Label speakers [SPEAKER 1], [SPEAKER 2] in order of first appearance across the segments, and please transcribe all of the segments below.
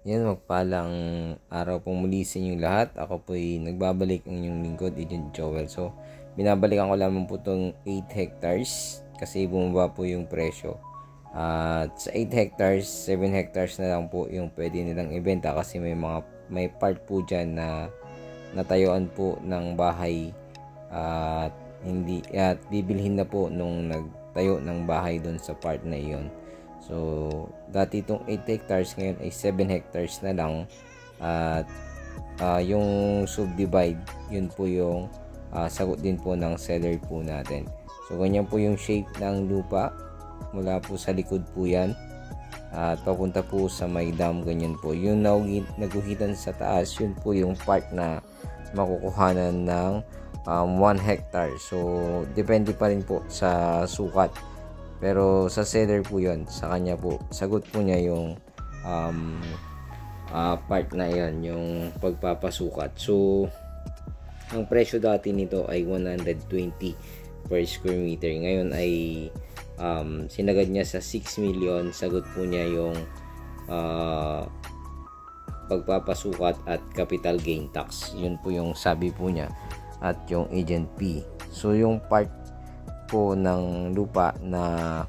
[SPEAKER 1] Yan, magpalang araw pong muli sa inyong lahat. Ako po'y nagbabalik ang inyong lingkod, Agent Joel. So, binabalikan ko lamang po itong 8 hectares kasi bumaba po yung presyo. At sa 8 hectares, 7 hectares na lang po yung pwede nilang ibenta kasi may part po dyan na natayuan po ng bahay at bibilhin na po nung nagtayo ng bahay doon sa part na iyon. So, dati itong 8 hectares ngayon ay 7 hectares na lang. At yung subdivide, yun po yung sagot din po ng seller po natin. So, ganyan po yung shape ng lupa. Mula po sa likod po yan. At papunta po sa may dam, ganyan po. Yung naguhitan sa taas, yun po yung part na makukuhanan ng 1 hectare. So, depende pa rin po sa sukat. Pero sa seller po yon, sa kanya po, sagot po niya yung part na yon, yung pagpapasukat. So, ang presyo dati nito ay 120 per square meter. Ngayon ay sinagad niya sa 6 million. Sagot po niya yung pagpapasukat at capital gain tax. Yun po yung sabi po niya at yung agent fee. So, yung part po ng lupa na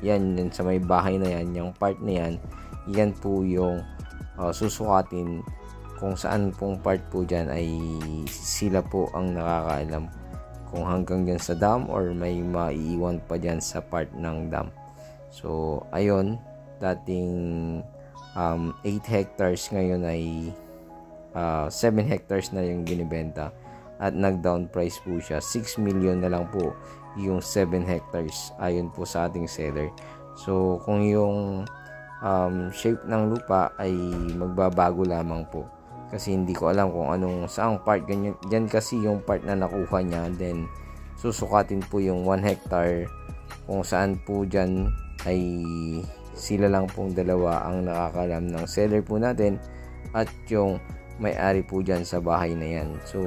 [SPEAKER 1] yan sa may bahay na yan, yung part na yan, yan po yung susukatin kung saan pong part po dyan ay sila po ang nakakaalam kung hanggang dyan sa dam or may maiiwan pa dyan sa part ng dam. So ayun, dating 8 hectares ngayon ay 7 hectares na yung binibenta. At nag-down price po siya. 6 million na lang po yung 7 hectares ayon po sa ating seller. So, kung yung shape ng lupa ay magbabago lamang po. Kasi hindi ko alam kung anong saang part. Ganyan, dyan kasi yung part na nakuha niya. Then, susukatin po yung 1 hectare. Kung saan po dyan ay sila lang pong dalawa ang nakakalam ng seller po natin. At yung may-ari po dyan sa bahay na yan. So,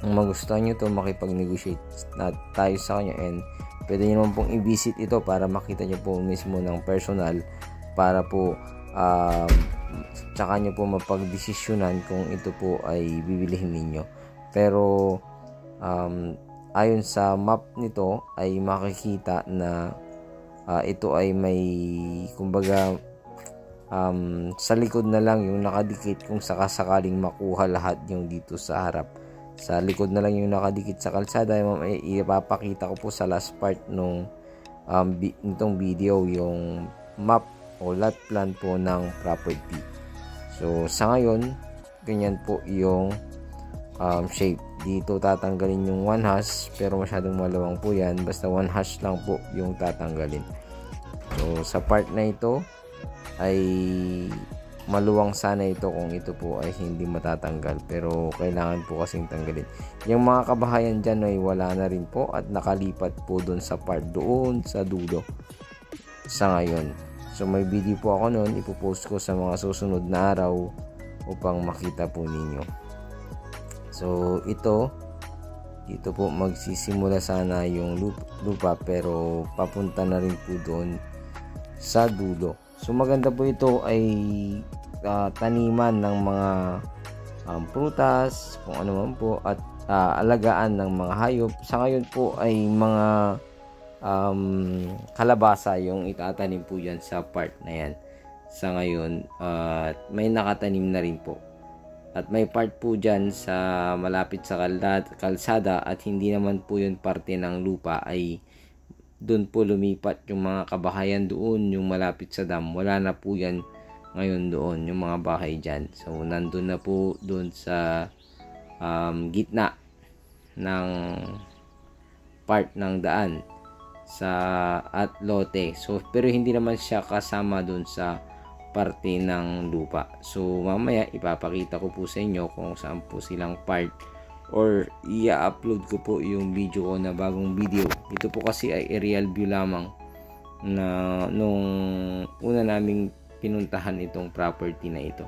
[SPEAKER 1] kung magustuhan nyo to, makipag-negotiate na tayo sa kanya, and pwede nyo naman pong i-visit ito para makita nyo po mismo ng personal, para po tsaka nyo po mapag-desisyonan kung ito po ay bibilihin ninyo. Pero ayon sa map nito ay makikita na ito ay may kumbaga sa likod na lang yung nakadikit kung sakasakaling makuha lahat yung dito sa harap. Sa likod na lang yung nakadikit sa kalsada. Ipapakita ko po sa last part nung nitong video yung map o lot plan po ng property. So sa ngayon, ganyan po yung shape. Dito tatanggalin yung 1 hash, pero masyadong malawang po yan. Basta 1 hash lang po yung tatanggalin. So sa part na ito ay maluwang sana ito kung ito po ay hindi matatanggal, pero kailangan po kasing tanggalin. Yung mga kabahayan dyan ay wala na rin po at nakalipat po doon sa part doon sa dulo sa ngayon. So may video po ako noon, ipopost ko sa mga susunod na araw upang makita po ninyo. So dito po magsisimula sana yung lupa, pero papunta na rin po doon sa dulo. So maganda po ito ay taniman ng mga prutas, kung ano man po, at alagaan ng mga hayop. Sa ngayon po ay mga kalabasa yung itatanim po yan sa part na yan sa ngayon. May nakatanim na rin po. At may part po dyan sa malapit sa kalsada at hindi naman po yun parte ng lupa, ay doon po lumipat yung mga kabahayan doon, yung malapit sa dam. Wala na po yan ngayon doon, yung mga bahay dyan. So nandun na po doon sa gitna ng part ng daan sa at lote. So pero hindi naman siya kasama doon sa parte ng lupa. So mamaya ipapakita ko po sa inyo kung saan po silang part, or i-upload ko po yung video ko na bagong video. Ito po kasi ay aerial view lamang na nung una naming pinuntahan itong property na ito.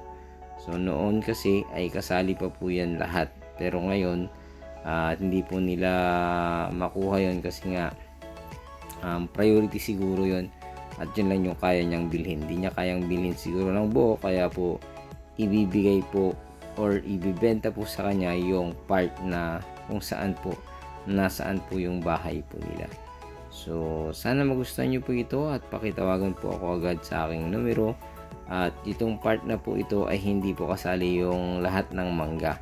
[SPEAKER 1] So noon kasi ay kasali pa po yan lahat, pero ngayon hindi po nila makuha yon kasi nga priority siguro yon at yun lang yung kaya niyang bilhin. Hindi niya kayang bilhin siguro ng buo, kaya po ibibigay po or ibibenta po sa kanya yung part na kung saan po nasaan po yung bahay po nila. So sana magustuhan nyo po ito at pakitawagan po ako agad sa aking numero. At itong part na po ito ay hindi po kasali yung lahat ng mangga.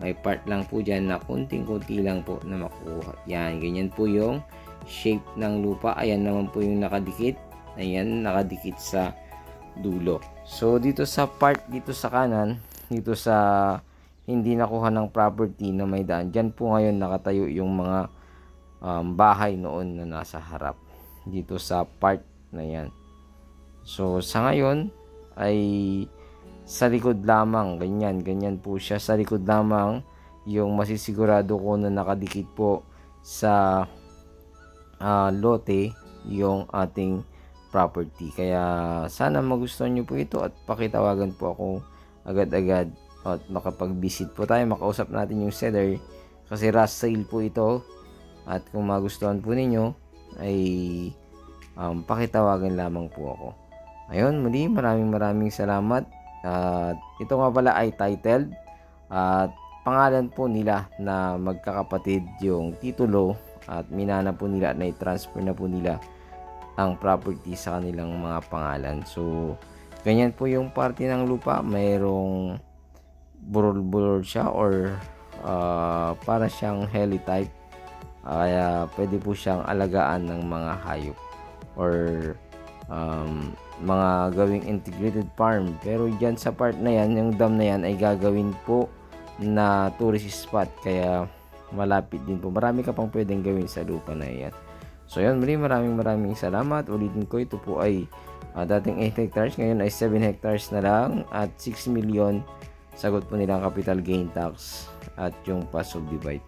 [SPEAKER 1] May part lang po dyan na kunting-kunti lang po na makukuha. Yan, ganyan po yung shape ng lupa. Ayan naman po yung nakadikit. Ayan, nakadikit sa dulo. So dito sa part dito sa kanan, dito sa hindi nakuha ng property na may daan, dyan po ngayon nakatayo yung mga bahay noon na nasa harap. Dito sa part na yan. So sa ngayon ay sa likod lamang, ganyan po siya, sa likod lamang yung masisigurado ko na nakadikit po sa lote yung ating property. Kaya sana magustuhan nyo po ito at pakitawagan po ako agad-agad at makapag-visit po tayo, makausap natin yung seller kasi rush sale po ito. At kung magustuhan po ninyo ay pakitawagan lamang po ako. Ayun, muli maraming salamat. At ito nga pala ay titled at pangalan po nila na magkakapatid yung titulo at minana po nila na i-transfer na po nila ang property sa kanilang mga pangalan. So ganyan po yung parte ng lupa, mayroong burol-burol siya or para siyang heli type. Kaya pwede po siyang alagaan ng mga hayop or mga gawing integrated farm. Pero dyan sa part na yan, yung dam na yan ay gagawin po na tourist spot, kaya malapit din po. Marami ka pang pwedeng gawin sa lupa na yan. So yun, maraming salamat. Ulitin ko, ito po ay dating 8 hectares, ngayon ay 7 hectares na lang at 6 million sagot po nilang capital gain tax at yung pass of divide.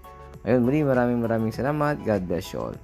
[SPEAKER 1] Ayun, maraming salamat. God bless you all.